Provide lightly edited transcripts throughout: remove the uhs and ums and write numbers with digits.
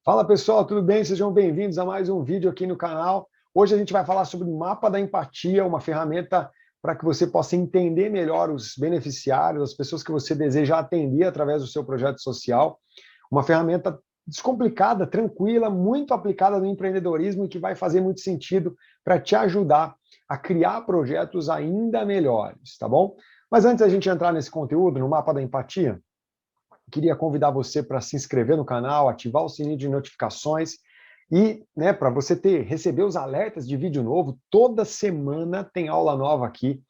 Fala pessoal, tudo bem? Sejam bem-vindos a mais um vídeo aqui no canal. Hoje a gente vai falar sobre o Mapa da Empatia, uma ferramenta para que você possa entender melhor os beneficiários, as pessoas que você deseja atender através do seu projeto social. Uma ferramenta descomplicada, tranquila, muito aplicada no empreendedorismo e que vai fazer muito sentido para te ajudar a criar projetos ainda melhores, tá bom? Mas antes da gente entrar nesse conteúdo, no Mapa da Empatia, queria convidar você para se inscrever no canal, ativar o sininho de notificações e, para você receber os alertas de vídeo novo. Toda semana tem aula nova aqui,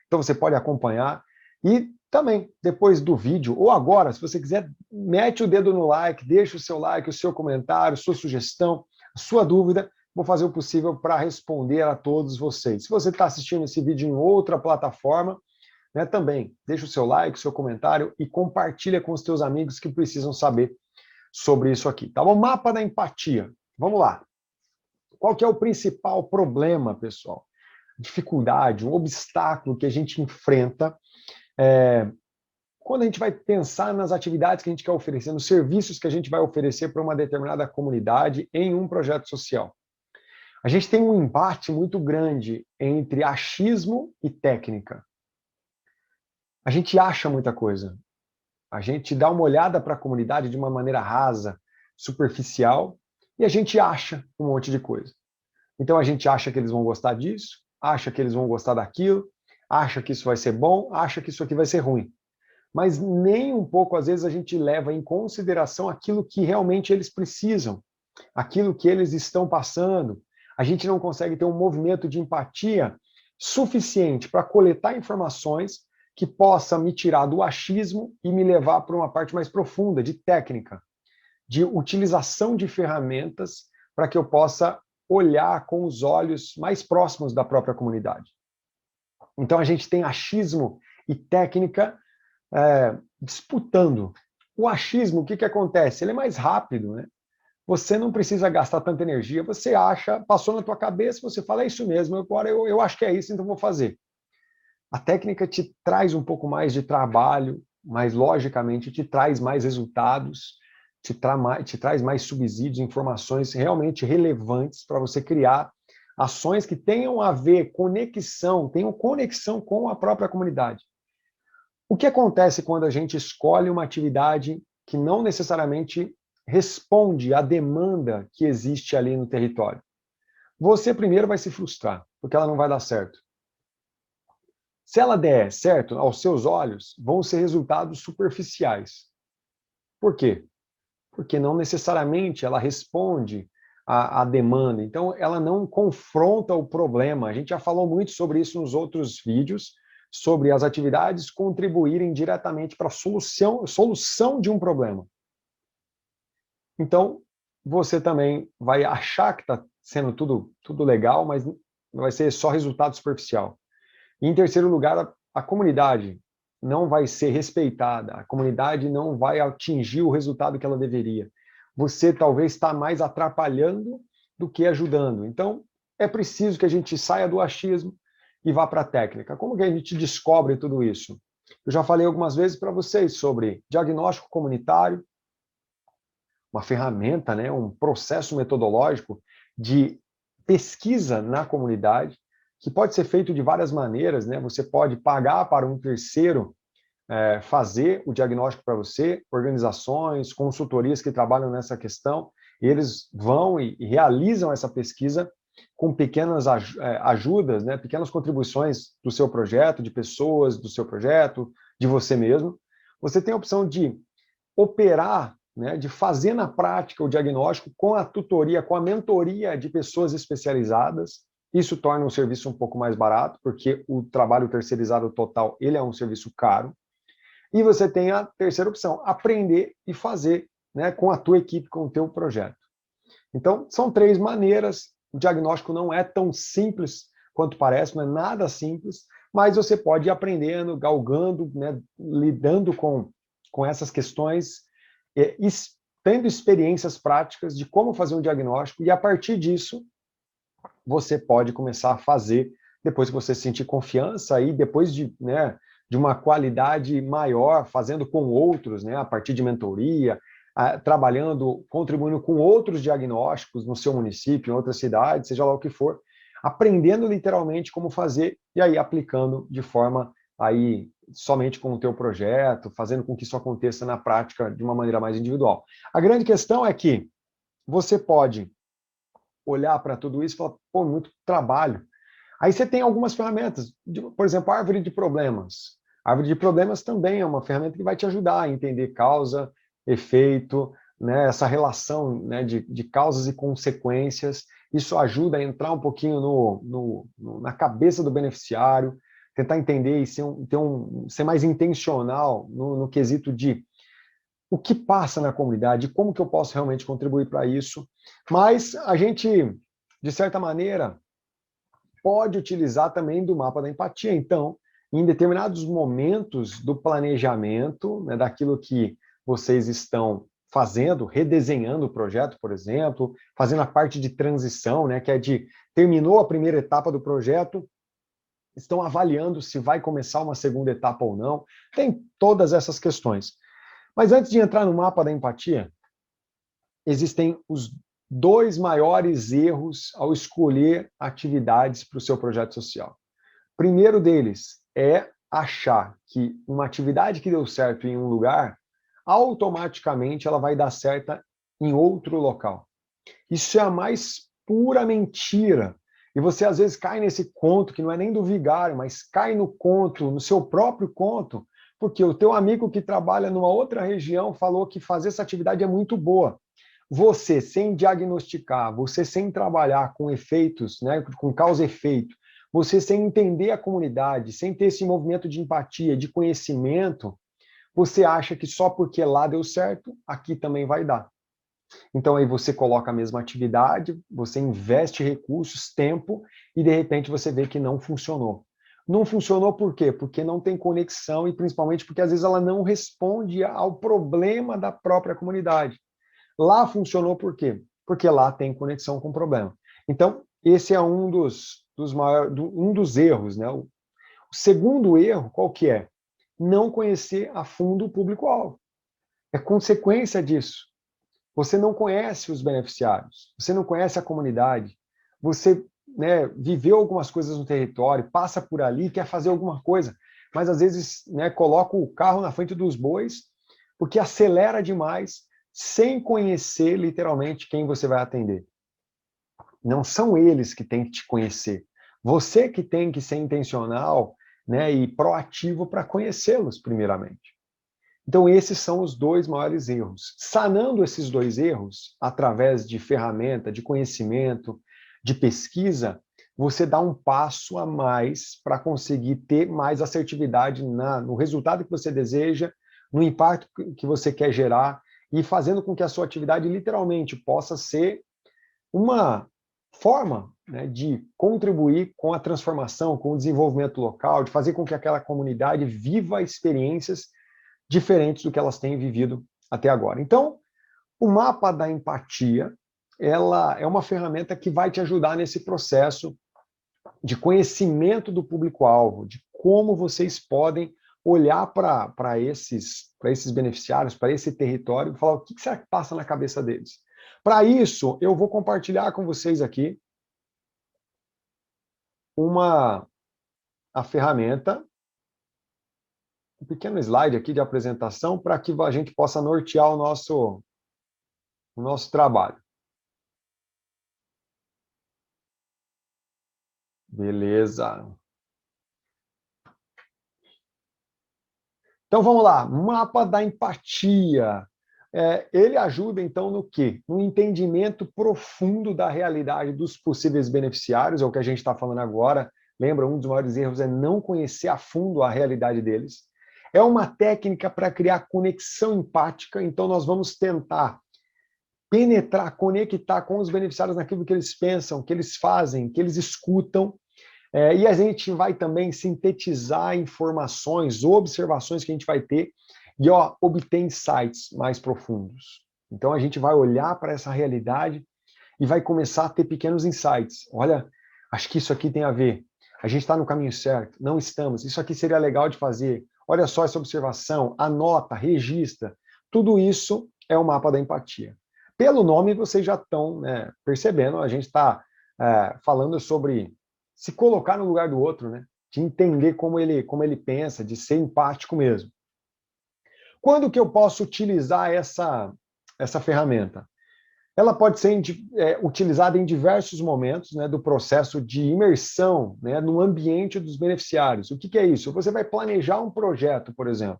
então você pode acompanhar. E também, depois do vídeo, ou agora, se você quiser, mete o dedo no like, deixa o seu like, o seu comentário, sua sugestão, sua dúvida. Vou fazer o possível para responder a todos vocês. Se você está assistindo esse vídeo em outra plataforma, também deixa o seu like, o seu comentário e compartilha com os teus amigos que precisam saber sobre isso aqui. Tá bom? Mapa da empatia. Vamos lá. Qual que é o principal problema, pessoal? Dificuldade, um obstáculo que a gente enfrenta quando a gente vai pensar nas atividades que a gente quer oferecer, nos serviços que a gente vai oferecer para uma determinada comunidade em um projeto social. A gente tem um embate muito grande entre achismo e técnica. A gente acha muita coisa. A gente dá uma olhada para a comunidade de uma maneira rasa, superficial, e a gente acha um monte de coisa. Então a gente acha que eles vão gostar disso, acha que eles vão gostar daquilo, acha que isso vai ser bom, acha que isso aqui vai ser ruim. Mas nem um pouco, às vezes, a gente leva em consideração aquilo que realmente eles precisam, aquilo que eles estão passando. A gente não consegue ter um movimento de empatia suficiente para coletar informações que possa me tirar do achismo e me levar para uma parte mais profunda, de técnica, de utilização de ferramentas para que eu possa olhar com os olhos mais próximos da própria comunidade. Então a gente tem achismo e técnica disputando. O achismo, o que acontece? Ele é mais rápido, né? Você não precisa gastar tanta energia, você acha, passou na tua cabeça, você fala, é isso mesmo, agora eu acho que é isso, então vou fazer. A técnica te traz um pouco mais de trabalho, mas logicamente te traz mais resultados, te traz mais subsídios, informações realmente relevantes para você criar ações que tenham a ver, tenham conexão com a própria comunidade. O que acontece quando a gente escolhe uma atividade que não necessariamente responde à demanda que existe ali no território? Você primeiro vai se frustrar, porque ela não vai dar certo. Se ela der certo aos seus olhos, vão ser resultados superficiais. Por quê? Porque não necessariamente ela responde à demanda. Então, ela não confronta o problema. A gente já falou muito sobre isso nos outros vídeos, sobre as atividades contribuírem diretamente para a solução de um problema. Então, você também vai achar que está sendo tudo legal, mas vai ser só resultado superficial. E, em terceiro lugar, a comunidade não vai ser respeitada, a comunidade não vai atingir o resultado que ela deveria. Você talvez está mais atrapalhando do que ajudando. Então, é preciso que a gente saia do achismo e vá para a técnica. Como que a gente descobre tudo isso? Eu já falei algumas vezes para vocês sobre diagnóstico comunitário, uma ferramenta, um processo metodológico de pesquisa na comunidade, que pode ser feito de várias maneiras. Você pode pagar para um terceiro fazer o diagnóstico para você, organizações, consultorias que trabalham nessa questão, e eles vão e realizam essa pesquisa com pequenas ajudas, pequenas contribuições do seu projeto, de pessoas do seu projeto, de você mesmo. Você tem a opção de operar, de fazer na prática o diagnóstico com a tutoria, com a mentoria de pessoas especializadas. Isso torna o serviço um pouco mais barato, porque o trabalho terceirizado total, ele é um serviço caro. E você tem a terceira opção, aprender e fazer com a tua equipe, com o teu projeto. Então, são três maneiras. O diagnóstico não é tão simples quanto parece, não é nada simples, mas você pode ir aprendendo, galgando, lidando com essas questões, tendo experiências práticas de como fazer um diagnóstico, e a partir disso, você pode começar a fazer, depois que você sentir confiança, e depois de uma qualidade maior, fazendo com outros, a partir de mentoria, trabalhando, contribuindo com outros diagnósticos no seu município, em outra cidade, seja lá o que for, aprendendo literalmente como fazer e aí aplicando de forma aí somente com o teu projeto, fazendo com que isso aconteça na prática de uma maneira mais individual. A grande questão é que você pode olhar para tudo isso e falar, pô, muito trabalho. Aí você tem algumas ferramentas, por exemplo, a árvore de problemas. A árvore de problemas também é uma ferramenta que vai te ajudar a entender causa, efeito, né, essa relação, né, de causas e consequências. Isso ajuda a entrar um pouquinho na cabeça do beneficiário, tentar entender e ser mais intencional no quesito de o que passa na comunidade, como que eu posso realmente contribuir para isso. Mas a gente, de certa maneira, pode utilizar também do mapa da empatia. Então, em determinados momentos do planejamento, né, daquilo que vocês estão fazendo, redesenhando o projeto, por exemplo, fazendo a parte de transição, né, que é de terminou a primeira etapa do projeto, estão avaliando se vai começar uma segunda etapa ou não. Tem todas essas questões. Mas antes de entrar no mapa da empatia, existem os dois maiores erros ao escolher atividades para o seu projeto social. O primeiro deles é achar que uma atividade que deu certo em um lugar, automaticamente ela vai dar certo em outro local. Isso é a mais pura mentira. E você às vezes cai nesse conto, que não é nem do vigário, mas cai no conto, no seu próprio conto, porque o teu amigo que trabalha numa outra região falou que fazer essa atividade é muito boa. Você, sem diagnosticar, você sem trabalhar com efeitos, né, com causa e efeito, você sem entender a comunidade, sem ter esse movimento de empatia, de conhecimento, você acha que só porque lá deu certo, aqui também vai dar. Então aí você coloca a mesma atividade, você investe recursos, tempo, e de repente você vê que não funcionou. Não funcionou por quê? Porque não tem conexão e principalmente porque às vezes ela não responde ao problema da própria comunidade. Lá funcionou por quê? Porque lá tem conexão com o problema. Então, esse é um dos erros, né? O segundo erro, qual que é? Não conhecer a fundo o público-alvo. É consequência disso. Você não conhece os beneficiários, você não conhece a comunidade, você, né, viveu algumas coisas no território, passa por ali, quer fazer alguma coisa, mas às vezes, né, coloca o carro na frente dos bois, porque acelera demais, sem conhecer literalmente quem você vai atender. Não são eles que têm que te conhecer. Você que tem que ser intencional, né, e proativo para conhecê-los, primeiramente. Então, esses são os dois maiores erros. Sanando esses dois erros, através de ferramenta, de conhecimento, de pesquisa, você dá um passo a mais para conseguir ter mais assertividade no resultado que você deseja, no impacto que você quer gerar e fazendo com que a sua atividade literalmente possa ser uma forma, né, de contribuir com a transformação, com o desenvolvimento local, de fazer com que aquela comunidade viva experiências diferentes do que elas têm vivido até agora. Então, o mapa da empatia, ela é uma ferramenta que vai te ajudar nesse processo de conhecimento do público-alvo, de como vocês podem olhar para esses beneficiários, para esse território e falar o que será que passa na cabeça deles. Para isso, eu vou compartilhar com vocês aqui a ferramenta, um pequeno slide aqui de apresentação para que a gente possa nortear o nosso trabalho. Beleza. Então vamos lá, mapa da empatia. Ele ajuda então no quê? No entendimento profundo da realidade dos possíveis beneficiários, é o que a gente está falando agora. Lembra, um dos maiores erros é não conhecer a fundo a realidade deles. É uma técnica para criar conexão empática, então nós vamos tentar penetrar, conectar com os beneficiários naquilo que eles pensam, que eles fazem, que eles escutam. E a gente vai também sintetizar informações, observações que a gente vai ter e obter insights mais profundos. Então a gente vai olhar para essa realidade e vai começar a ter pequenos insights. Olha, acho que isso aqui tem a ver. A gente está no caminho certo. Não estamos. Isso aqui seria legal de fazer. Olha só essa observação. Anota, registra. Tudo isso é o mapa da empatia. Pelo nome, vocês já estão, né, percebendo, a gente está falando sobre se colocar no lugar do outro, né, de entender como ele pensa, de ser empático mesmo. Quando que eu posso utilizar essa ferramenta? Ela pode ser utilizada em diversos momentos, né, do processo de imersão, né, no ambiente dos beneficiários. O que é isso? Você vai planejar um projeto, por exemplo.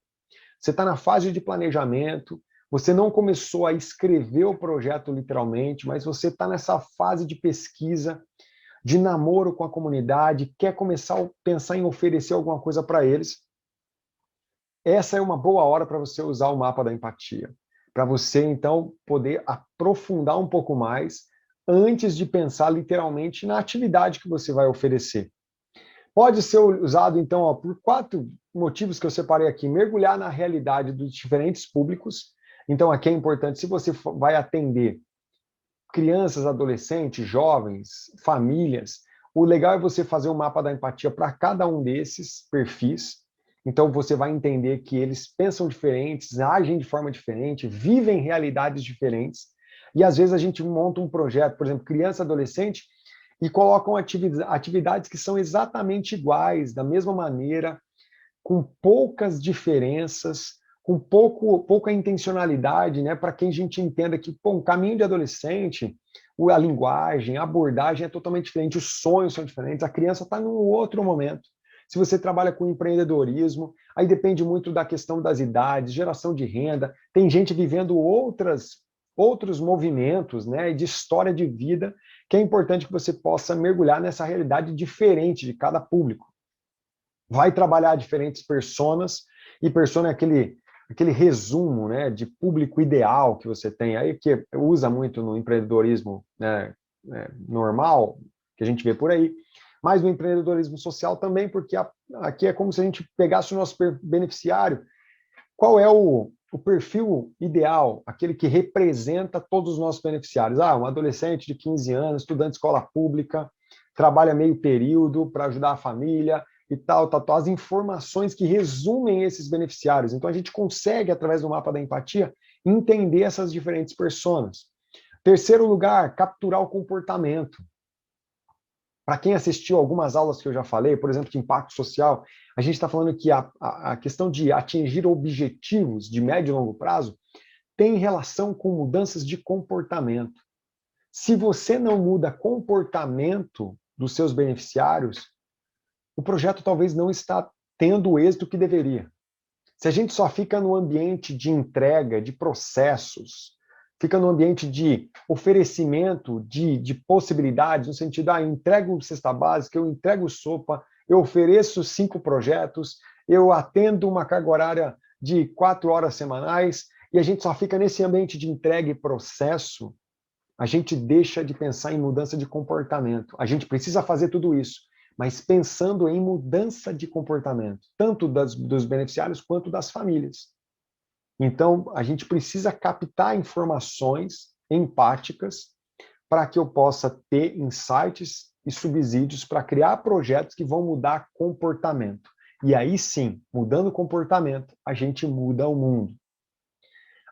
Você está na fase de planejamento, você não começou a escrever o projeto literalmente, mas você está nessa fase de pesquisa, de namoro com a comunidade, quer começar a pensar em oferecer alguma coisa para eles. Essa é uma boa hora para você usar o mapa da empatia, para você, então, poder aprofundar um pouco mais antes de pensar literalmente na atividade que você vai oferecer. Pode ser usado, então, por 4 motivos que eu separei aqui. Mergulhar na realidade dos diferentes públicos. Então, aqui é importante, se você vai atender crianças, adolescentes, jovens, famílias, o legal é você fazer um mapa da empatia para cada um desses perfis. Então, você vai entender que eles pensam diferentes, agem de forma diferente, vivem realidades diferentes. E, às vezes, a gente monta um projeto, por exemplo, criança, adolescente, e colocam atividades que são exatamente iguais, da mesma maneira, com poucas diferenças, com pouca intencionalidade, né, para que a gente entenda que, um caminho de adolescente, a linguagem, a abordagem é totalmente diferente, os sonhos são diferentes, a criança está num outro momento. Se você trabalha com empreendedorismo, aí depende muito da questão das idades, geração de renda, tem gente vivendo outros movimentos, né, de história de vida, que é importante que você possa mergulhar nessa realidade diferente de cada público. Vai trabalhar diferentes personas, e persona é aquele resumo, né, de público ideal que você tem, aí que usa muito no empreendedorismo, né, normal, que a gente vê por aí, mas no empreendedorismo social também, porque aqui é como se a gente pegasse o nosso beneficiário. Qual é o perfil ideal, aquele que representa todos os nossos beneficiários? Um adolescente de 15 anos, estudante de escola pública, trabalha meio período para ajudar a família e tal. As informações que resumem esses beneficiários. Então, a gente consegue, através do mapa da empatia, entender essas diferentes personas. Terceiro lugar, capturar o comportamento. Para quem assistiu algumas aulas que eu já falei, por exemplo, de impacto social, a gente está falando que a questão de atingir objetivos de médio e longo prazo tem relação com mudanças de comportamento. Se você não muda comportamento dos seus beneficiários, o projeto talvez não está tendo o êxito que deveria. Se a gente só fica no ambiente de entrega, de processos, fica no ambiente de oferecimento de possibilidades, no sentido, eu entrego cesta básica, eu entrego sopa, eu ofereço 5 projetos, eu atendo uma carga horária de 4 horas semanais, e a gente só fica nesse ambiente de entrega e processo, a gente deixa de pensar em mudança de comportamento. A gente precisa fazer tudo isso, mas pensando em mudança de comportamento, tanto dos beneficiários quanto das famílias. Então, a gente precisa captar informações empáticas para que eu possa ter insights e subsídios para criar projetos que vão mudar comportamento. E aí sim, mudando comportamento, a gente muda o mundo.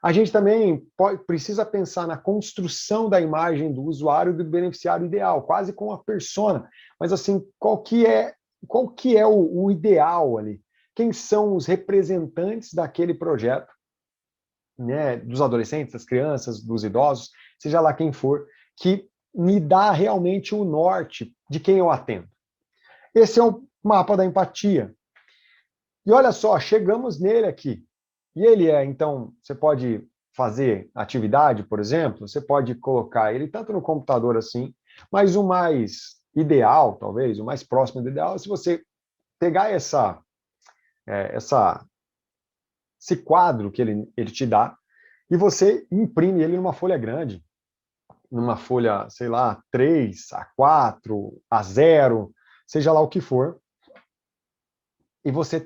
A gente também precisa pensar na construção da imagem do usuário e do beneficiário ideal, quase com a persona. Mas assim, qual que é o ideal ali? Quem são os representantes daquele projeto? Né, dos adolescentes, das crianças, dos idosos, seja lá quem for, que me dá realmente o norte de quem eu atendo. Esse é o mapa da empatia. E olha só, chegamos nele aqui. E ele então, você pode fazer atividade, por exemplo, você pode colocar ele tanto no computador assim, mas o mais ideal, talvez, o mais próximo do ideal, é se você pegar esse quadro que ele te dá, e você imprime ele numa folha grande, numa folha, sei lá, 3, A4, A0, seja lá o que for, e você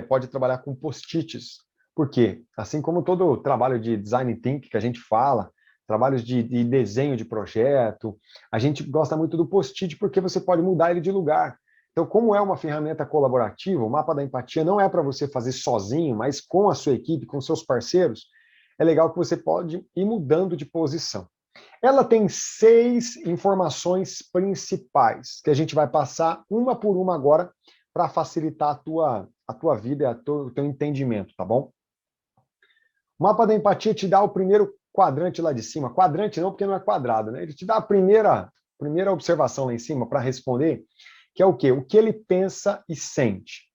pode trabalhar com post-its. Por quê? Assim como todo o trabalho de design thinking que a gente fala, trabalhos de desenho de projeto, a gente gosta muito do post-it porque você pode mudar ele de lugar. Então, como é uma ferramenta colaborativa, o mapa da empatia não é para você fazer sozinho, mas com a sua equipe, com seus parceiros, é legal que você pode ir mudando de posição. Ela tem 6 informações principais, que a gente vai passar uma por uma agora, para facilitar a tua vida e o teu entendimento, tá bom? O mapa da empatia te dá o primeiro quadrante lá de cima. Quadrante não, porque não é quadrado, né? Ele te dá a primeira observação lá em cima para responder, que é o quê? O que ele pensa e sente.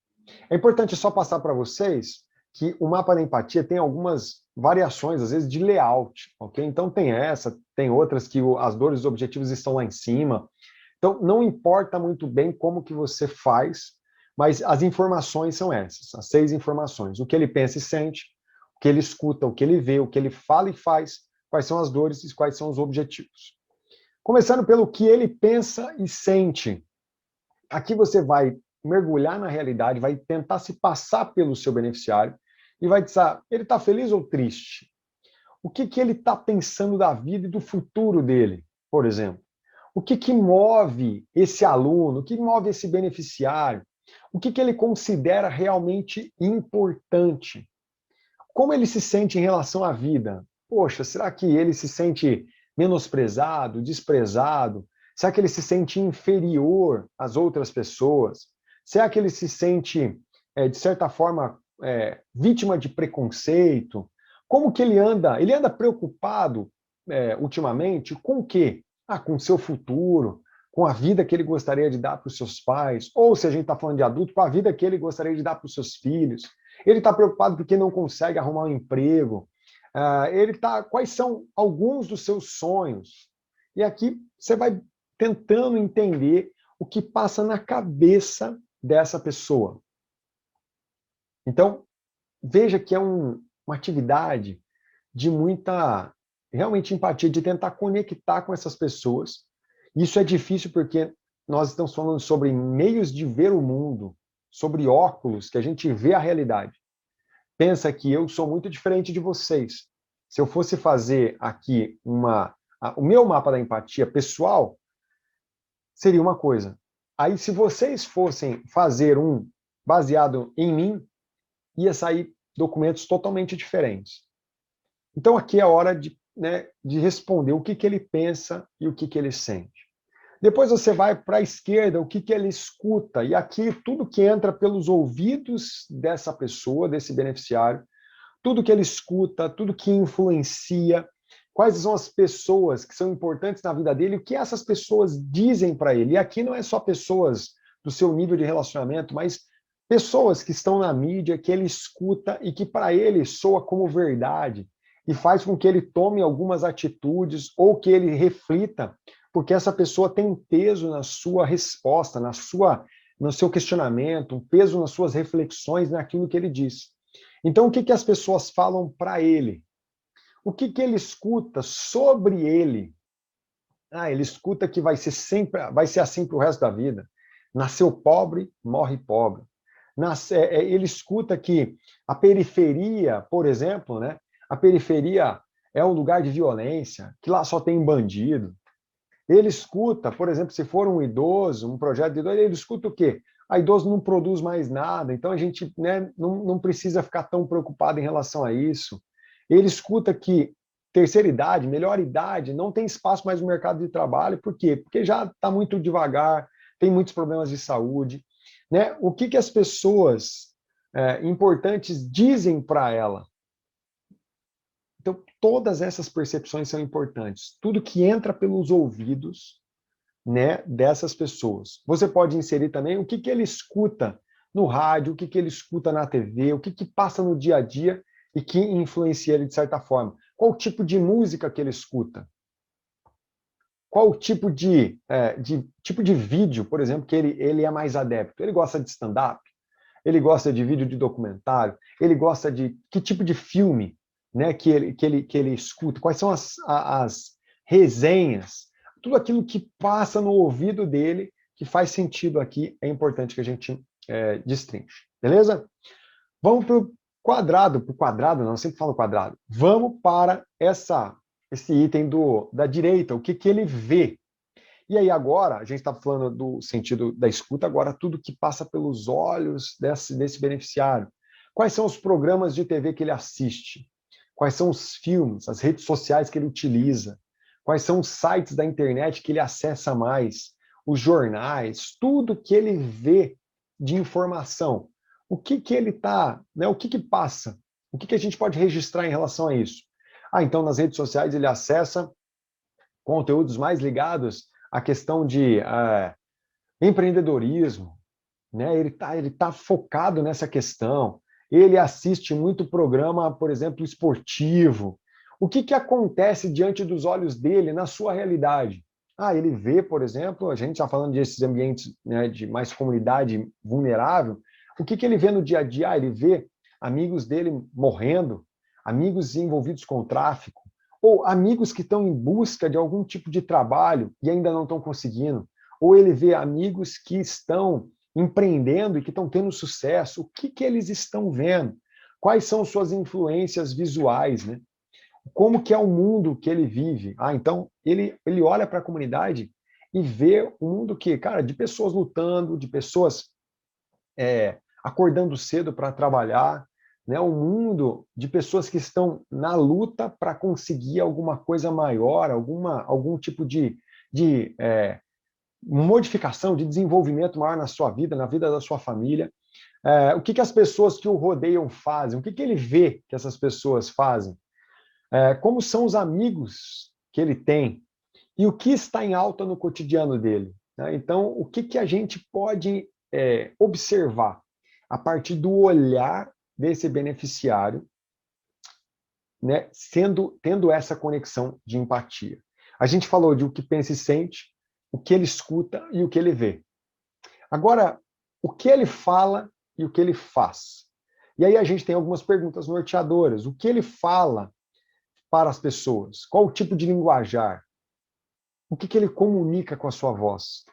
É importante só passar para vocês que o mapa da empatia tem algumas variações, às vezes, de layout, ok? Então tem essa, tem outras que as dores e os objetivos estão lá em cima. Então, não importa muito bem como que você faz, mas as informações são essas, as 6 informações. O que ele pensa e sente, o que ele escuta, o que ele vê, o que ele fala e faz, quais são as dores e quais são os objetivos. Começando pelo que ele pensa e sente. Aqui você vai mergulhar na realidade, vai tentar se passar pelo seu beneficiário e vai dizer, ele está feliz ou triste? O que ele está pensando da vida e do futuro dele, por exemplo? O que move esse aluno? O que move esse beneficiário? O que ele considera realmente importante? Como ele se sente em relação à vida? Poxa, será que ele se sente menosprezado, desprezado? Será que ele se sente inferior às outras pessoas? Será que ele se sente, de certa forma, vítima de preconceito? Como que ele anda? Ele anda preocupado, ultimamente, com o quê? Com o seu futuro, com a vida que ele gostaria de dar para os seus pais, ou se a gente está falando de adulto, com a vida que ele gostaria de dar para os seus filhos. Ele está preocupado porque não consegue arrumar um emprego. Quais são alguns dos seus sonhos? E aqui você vai tentando entender o que passa na cabeça dessa pessoa. Então, veja que é uma atividade de muita, realmente, empatia, de tentar conectar com essas pessoas. Isso é difícil porque nós estamos falando sobre meios de ver o mundo, sobre óculos que a gente vê a realidade. Pensa que eu sou muito diferente de vocês. Se eu fosse fazer aqui o meu mapa da empatia pessoal, seria uma coisa. Aí, se vocês fossem fazer um baseado em mim, ia sair documentos totalmente diferentes. Então, aqui é a hora de responder o que ele pensa e o que ele sente. Depois você vai para a esquerda, o que ele escuta. E aqui, tudo que entra pelos ouvidos dessa pessoa, desse beneficiário, tudo que ele escuta, tudo que influencia, quais são as pessoas que são importantes na vida dele, o que essas pessoas dizem para ele. E aqui não é só pessoas do seu nível de relacionamento, mas pessoas que estão na mídia, que ele escuta e que para ele soa como verdade e faz com que ele tome algumas atitudes ou que ele reflita, porque essa pessoa tem um peso na sua resposta, no seu questionamento, um peso nas suas reflexões naquilo que ele diz. Então, o que as pessoas falam para ele? O que ele escuta sobre ele? Ele escuta que vai ser assim para o resto da vida. Nasceu pobre, morre pobre. Ele escuta que a periferia, por exemplo, né? A periferia é um lugar de violência, que lá só tem bandido. Ele escuta, por exemplo, se for um idoso, um projeto de idoso, ele escuta o quê? A idoso não produz mais nada, então a gente, né, não precisa ficar tão preocupado em relação a isso. Ele escuta que terceira idade, melhor idade, não tem espaço mais no mercado de trabalho. Por quê? Porque já está muito devagar, tem muitos problemas de saúde. Né? O que as pessoas importantes dizem para ela? Então, todas essas percepções são importantes. Tudo que entra pelos ouvidos, né, dessas pessoas. Você pode inserir também o que ele escuta no rádio, o que ele escuta na TV, o que passa no dia a dia e que influencia ele de certa forma. Qual o tipo de música que ele escuta? Qual o tipo de vídeo, por exemplo, que ele é mais adepto? Ele gosta de stand-up? Ele gosta de vídeo de documentário? Ele gosta de que tipo de filme, né, que ele escuta? Quais são as resenhas? Tudo aquilo que passa no ouvido dele, que faz sentido aqui, é importante que a gente destrinche. Beleza? Vamos para o quadrado, não, eu sempre falo quadrado. Vamos para esse item da direita, o que ele vê. E aí agora, a gente está falando do sentido da escuta, agora tudo que passa pelos olhos desse beneficiário. Quais são os programas de TV que ele assiste? quais são os filmes, as redes sociais que ele utiliza, quais são os sites da internet que ele acessa mais, os jornais, tudo que ele vê de informação. O que que ele está, né, o que passa? O que a gente pode registrar em relação a isso? Então nas redes sociais ele acessa conteúdos mais ligados à questão de empreendedorismo, né? Ele tá focado nessa questão. Ele assiste muito programa, por exemplo, esportivo. O que acontece diante dos olhos dele na sua realidade? Ele vê, por exemplo, a gente está falando desses ambientes, né, de mais comunidade vulnerável. O que ele vê no dia a dia? Ele vê amigos dele morrendo, amigos envolvidos com tráfico, ou amigos que estão em busca de algum tipo de trabalho e ainda não estão conseguindo. Ou ele vê amigos que estão empreendendo e que estão tendo sucesso. O que eles estão vendo? Quais são suas influências visuais, né? Como que é o mundo que ele vive? Então, ele olha para a comunidade e vê um mundo que, cara, de pessoas lutando, de pessoas acordando cedo para trabalhar, né? Um mundo de pessoas que estão na luta para conseguir alguma coisa maior, algum tipo de modificação, de desenvolvimento maior na sua vida, na vida da sua família. O que as pessoas que o rodeiam fazem? O que ele vê que essas pessoas fazem? Como são os amigos que ele tem? E o que está em alta no cotidiano dele? Né? Então, o que a gente pode observar a partir do olhar desse beneficiário, né, tendo essa conexão de empatia? A gente falou de o que pensa e sente, o que ele escuta e o que ele vê. Agora, o que ele fala e o que ele faz? E aí a gente tem algumas perguntas norteadoras. O que ele fala para as pessoas? Qual o tipo de linguajar? O que ele comunica com a sua voz?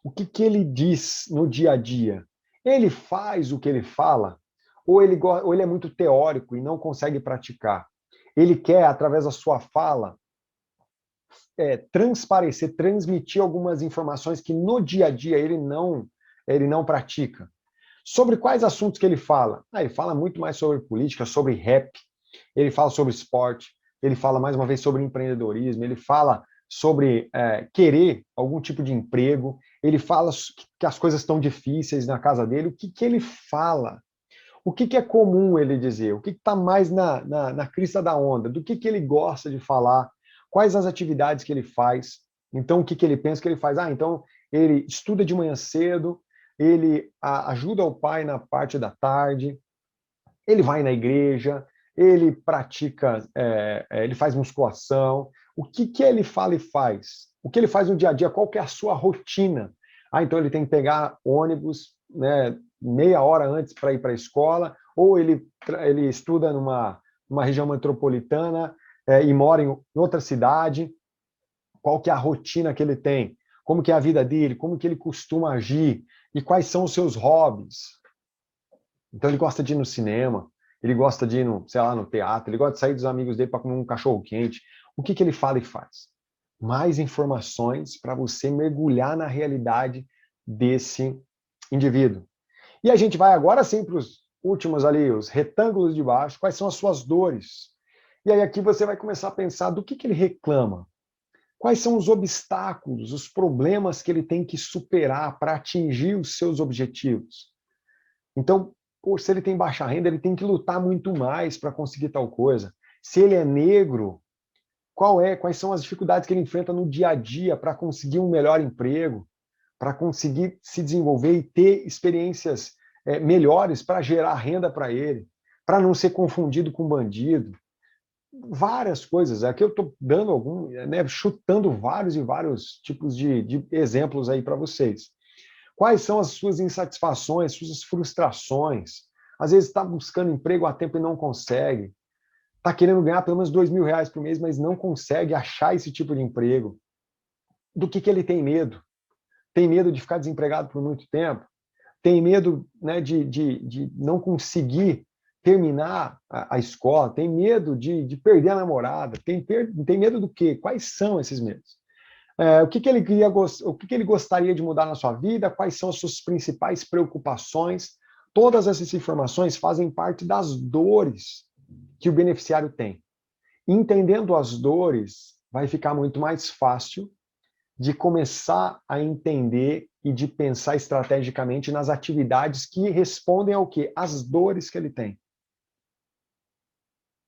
O que ele diz no dia a dia? Ele faz o que ele fala? Ou ele é muito teórico e não consegue praticar? Ele quer, através da sua fala, transparecer, transmitir algumas informações que no dia a dia ele não pratica. Sobre quais assuntos que ele fala? Ele fala muito mais sobre política, sobre rap, ele fala sobre esporte, ele fala mais uma vez sobre empreendedorismo, ele fala sobre querer algum tipo de emprego, ele fala que as coisas estão difíceis na casa dele. O que ele fala? O que é comum ele dizer? O que está mais na crista da onda? Do que ele gosta de falar? Quais as atividades que ele faz? Então, o que ele pensa que ele faz? Então, ele estuda de manhã cedo, ele ajuda o pai na parte da tarde, ele vai na igreja, ele pratica, ele faz musculação. O que ele fala e faz? O que ele faz no dia a dia? Qual que é a sua rotina? Então ele tem que pegar ônibus, né, meia hora antes para ir para a escola, ou ele estuda numa região metropolitana e mora em outra cidade. Qual que é a rotina que ele tem? Como que é a vida dele? Como que ele costuma agir? E quais são os seus hobbies? Então ele gosta de ir no cinema, ele gosta de ir no teatro, ele gosta de sair dos amigos dele para comer um cachorro quente. O que ele fala e faz? Mais informações para você mergulhar na realidade desse indivíduo. E a gente vai agora sim para os últimos ali, os retângulos de baixo. Quais são as suas dores? E aí aqui você vai começar a pensar do que ele reclama. Quais são os obstáculos, os problemas que ele tem que superar para atingir os seus objetivos? Então, se ele tem baixa renda, ele tem que lutar muito mais para conseguir tal coisa. Se ele é negro, quais são as dificuldades que ele enfrenta no dia a dia para conseguir um melhor emprego, para conseguir se desenvolver e ter experiências melhores para gerar renda para ele, para não ser confundido com bandido. Várias coisas. Aqui eu estou dando chutando vários e vários tipos de exemplos aí para vocês. Quais são as suas insatisfações, suas frustrações? Às vezes está buscando emprego há tempo e não consegue. Está querendo ganhar pelo menos R$ 2.000 por mês, mas não consegue achar esse tipo de emprego. Do que ele tem medo? Tem medo de ficar desempregado por muito tempo? Tem medo, né, de não conseguir terminar a escola? Tem medo de perder a namorada? Tem medo do quê? Quais são esses medos? O que ele gostaria de mudar na sua vida? Quais são as suas principais preocupações? Todas essas informações fazem parte das dores que o beneficiário tem. Entendendo as dores, vai ficar muito mais fácil de começar a entender e de pensar estrategicamente nas atividades que respondem ao quê? As dores que ele tem.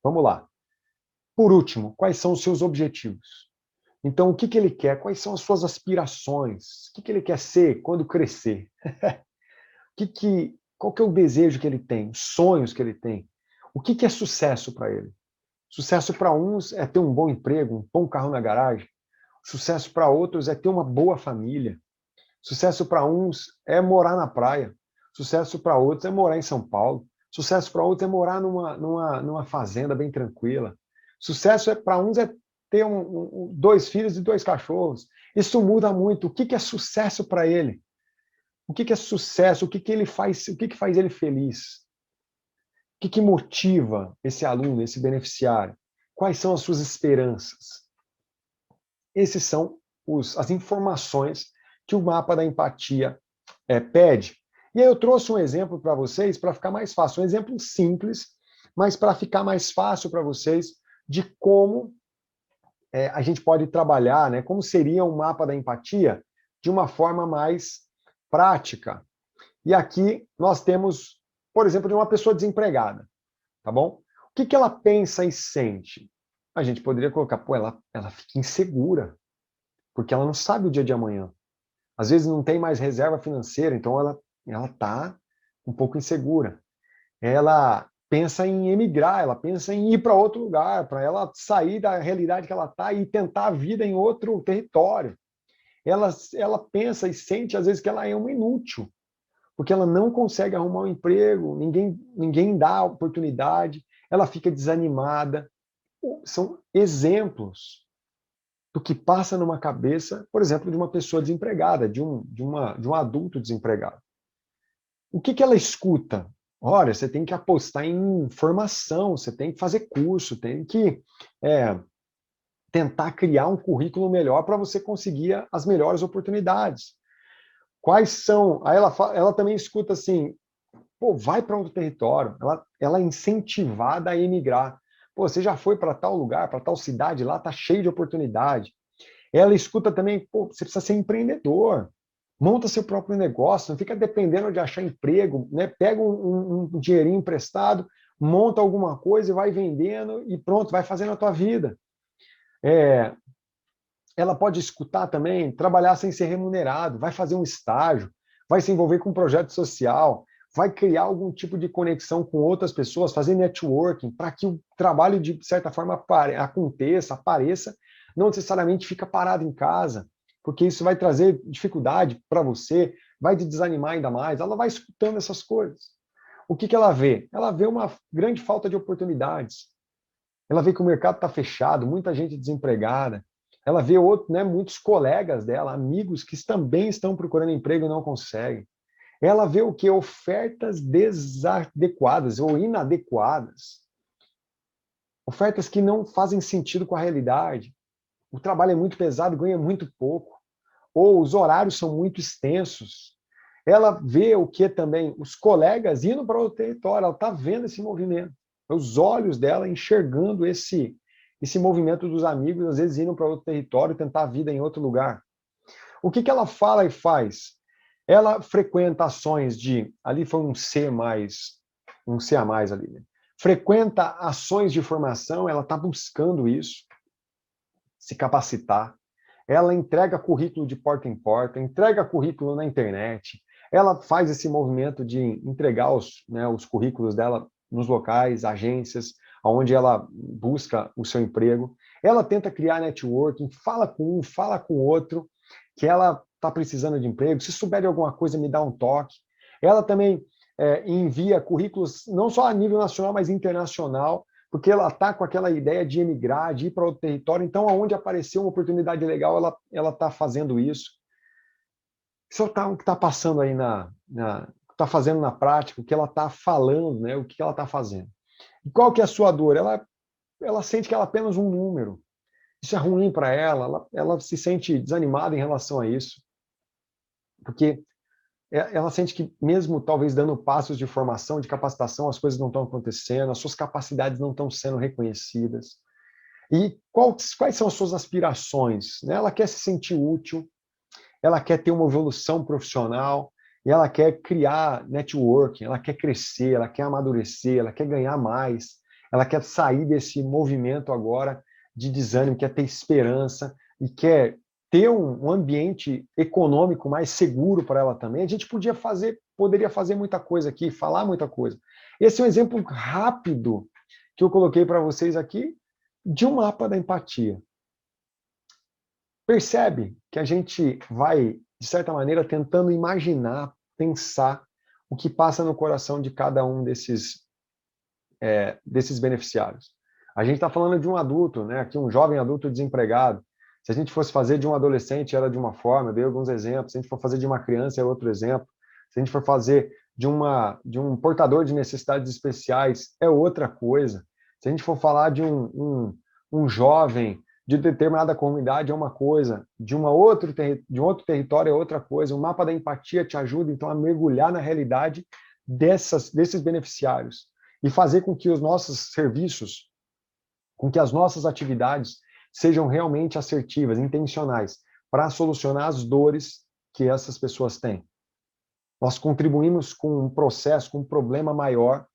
Vamos lá. Por último, quais são os seus objetivos? Então, o que, que ele quer? Quais são as suas aspirações? O que, que ele quer ser quando crescer? Qual que é o desejo que ele tem? Os sonhos que ele tem? O que, que é sucesso para ele? Sucesso para uns é ter um bom emprego, um bom carro na garagem. Sucesso para outros é ter uma boa família. Sucesso para uns é morar na praia. Sucesso para outros é morar em São Paulo. Sucesso para outros é morar numa fazenda bem tranquila. Sucesso para uns é ter dois filhos e dois cachorros. Isso muda muito. O que, que é sucesso para ele? O que, que é sucesso? O que, que ele faz? O que, que faz ele feliz? O que, que motiva esse aluno, esse beneficiário? Quais são as suas esperanças? Esses são as informações que o mapa da empatia pede. E aí eu trouxe um exemplo para vocês para ficar mais fácil, um exemplo simples, mas para ficar mais fácil para vocês de como a gente pode trabalhar, né? Como seria um mapa da empatia de uma forma mais prática. E aqui nós temos, por exemplo, de uma pessoa desempregada, tá bom? O que, que ela pensa e sente? A gente poderia colocar, pô, ela fica insegura, porque ela não sabe o dia de amanhã. Às vezes não tem mais reserva financeira, então ela está um pouco insegura. Ela pensa em emigrar, ela pensa em ir para outro lugar, para ela sair da realidade que ela está e tentar a vida em outro território. Ela pensa e sente, às vezes, que ela é uma inútil, porque ela não consegue arrumar um emprego, ninguém dá oportunidade, ela fica desanimada. São exemplos do que passa numa cabeça, por exemplo, de uma pessoa desempregada, de um adulto desempregado. O que, que ela escuta? Olha, você tem que apostar em formação, você tem que fazer curso, tem que tentar criar um currículo melhor para você conseguir as melhores oportunidades. Quais são? Aí ela também escuta assim, pô, vai para outro território. Ela é incentivada a emigrar. Pô, você já foi para tal lugar, para tal cidade, lá está cheio de oportunidade. Ela escuta também, pô, você precisa ser empreendedor. Monta seu próprio negócio, não fica dependendo de achar emprego, né? Pega um dinheirinho emprestado, monta alguma coisa e vai vendendo e pronto, vai fazendo a tua vida. Ela pode escutar também, trabalhar sem ser remunerado, vai fazer um estágio, vai se envolver com um projeto social, vai criar algum tipo de conexão com outras pessoas, fazer networking, para que o trabalho, de certa forma, aconteça, apareça, não necessariamente fica parado em casa, porque isso vai trazer dificuldade para você, vai te desanimar ainda mais. Ela vai escutando essas coisas. O que, que ela vê? Ela vê uma grande falta de oportunidades. Ela vê que o mercado está fechado, muita gente desempregada. Ela vê muitos colegas dela, amigos que também estão procurando emprego e não conseguem. Ela vê o que? Ofertas desadequadas ou inadequadas. Ofertas que não fazem sentido com a realidade. O trabalho é muito pesado, ganha muito pouco. Ou os horários são muito extensos. Ela vê o que também? Os colegas indo para outro território. Ela está vendo esse movimento. Os olhos dela enxergando esse movimento dos amigos, às vezes indo para outro território, tentar a vida em outro lugar. O que, que ela fala e faz? Ela frequenta ações ali foi um C a mais ali, né? Frequenta ações de formação, ela está buscando isso, se capacitar. Ela entrega currículo de porta em porta, entrega currículo na internet, ela faz esse movimento de entregar os currículos dela nos locais, agências, onde ela busca o seu emprego. Ela tenta criar networking, fala com um, fala com o outro, que ela está precisando de emprego. Se souber de alguma coisa, me dá um toque. Ela também envia currículos, não só a nível nacional, mas internacional, porque ela está com aquela ideia de emigrar, de ir para outro território. Então, aonde apareceu uma oportunidade legal, ela está fazendo isso. Isso é o que está passando aí está fazendo na prática, o que ela está falando, né? O que ela está fazendo. E qual que é a sua dor? Ela sente que ela é apenas um número. Isso é ruim para ela se sente desanimada em relação a isso. Porque ela sente que mesmo talvez dando passos de formação, de capacitação, as coisas não estão acontecendo, as suas capacidades não estão sendo reconhecidas. E quais são as suas aspirações? Né? Ela quer se sentir útil, ela quer ter uma evolução profissional, e ela quer criar networking, ela quer crescer, ela quer amadurecer, ela quer ganhar mais, ela quer sair desse movimento agora de desânimo, quer ter esperança e quer ter um ambiente econômico mais seguro para ela também. A gente poderia fazer muita coisa aqui, falar muita coisa. Esse é um exemplo rápido que eu coloquei para vocês aqui de um mapa da empatia. Percebe que a gente vai, de certa maneira, tentando imaginar, pensar o que passa no coração de cada um desses beneficiários. A gente está falando de um adulto, né? Aqui um jovem adulto desempregado. Se a gente fosse fazer de um adolescente, era de uma forma, eu dei alguns exemplos. Se a gente for fazer de uma criança, é outro exemplo. Se a gente for fazer de um portador de necessidades especiais, é outra coisa. Se a gente for falar de um jovem de determinada comunidade, é uma coisa. De um outro território, é outra coisa. O mapa da empatia te ajuda, então, a mergulhar na realidade desses beneficiários e fazer com que os nossos serviços, com que as nossas atividades sejam realmente assertivas, intencionais, para solucionar as dores que essas pessoas têm. Nós contribuímos com um processo, com um problema maior,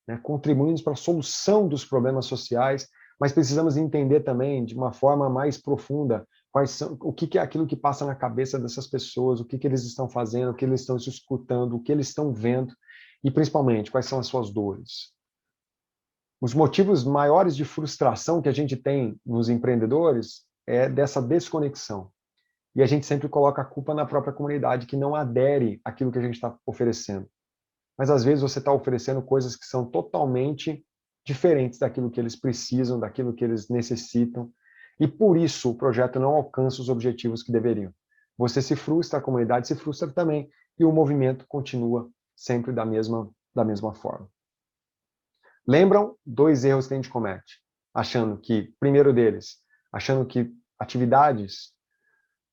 né? Contribuímos para a solução dos problemas sociais, mas precisamos entender também, de uma forma mais profunda, o que é aquilo que passa na cabeça dessas pessoas, o que eles estão fazendo, o que eles estão escutando, o que eles estão vendo, e principalmente, quais são as suas dores. Os motivos maiores de frustração que a gente tem nos empreendedores é dessa desconexão. E a gente sempre coloca a culpa na própria comunidade, que não adere àquilo que a gente está oferecendo. Mas às vezes você está oferecendo coisas que são totalmente diferentes daquilo que eles precisam, daquilo que eles necessitam. E por isso o projeto não alcança os objetivos que deveriam. Você se frustra, a comunidade se frustra também, e o movimento continua sempre da mesma forma. Lembram 2 erros que a gente comete? Primeiro deles, achando que atividades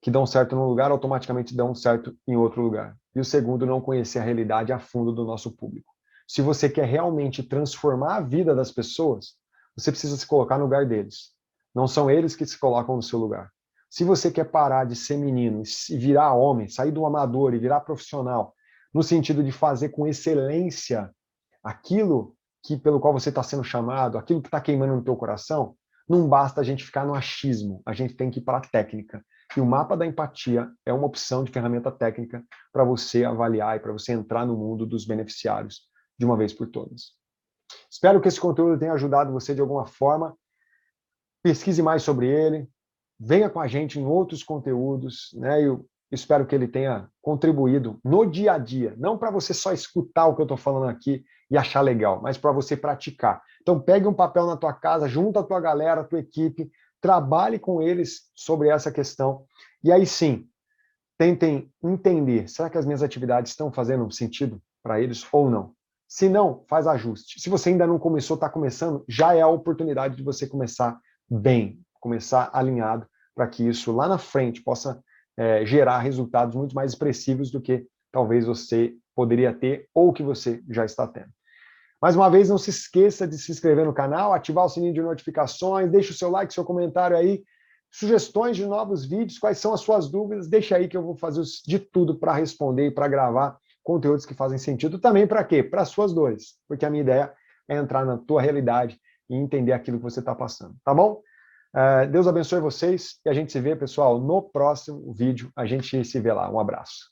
que dão certo num lugar automaticamente dão certo em outro lugar. E o segundo, não conhecer a realidade a fundo do nosso público. Se você quer realmente transformar a vida das pessoas, você precisa se colocar no lugar deles. Não são eles que se colocam no seu lugar. Se você quer parar de ser menino e virar homem, sair do amador e virar profissional, no sentido de fazer com excelência aquilo pelo qual você está sendo chamado, aquilo que está queimando no teu coração, não basta a gente ficar no achismo, a gente tem que ir para a técnica. E o mapa da empatia é uma opção de ferramenta técnica para você avaliar e para você entrar no mundo dos beneficiários de uma vez por todas. Espero que esse conteúdo tenha ajudado você de alguma forma. Pesquise mais sobre ele, venha com a gente em outros conteúdos, né? Eu espero que ele tenha contribuído no dia a dia, não para você só escutar o que eu estou falando aqui e achar legal, mas para você praticar. Então pegue um papel na tua casa, junta a tua galera, a tua equipe, trabalhe com eles sobre essa questão e aí sim, tentem entender, será que as minhas atividades estão fazendo sentido para eles ou não? Se não, faz ajuste. Se você ainda não começou, está começando, já é a oportunidade de você começar bem, começar alinhado, para que isso lá na frente possa gerar resultados muito mais expressivos do que talvez você poderia ter ou que você já está tendo. Mais uma vez, não se esqueça de se inscrever no canal, ativar o sininho de notificações, deixe o seu like, seu comentário aí, sugestões de novos vídeos, quais são as suas dúvidas, deixa aí que eu vou fazer de tudo para responder e para gravar conteúdos que fazem sentido também para quê? Para as suas dores, porque a minha ideia é entrar na tua realidade e entender aquilo que você está passando, tá bom? Deus abençoe vocês e a gente se vê, pessoal, no próximo vídeo. A gente se vê lá. Um abraço.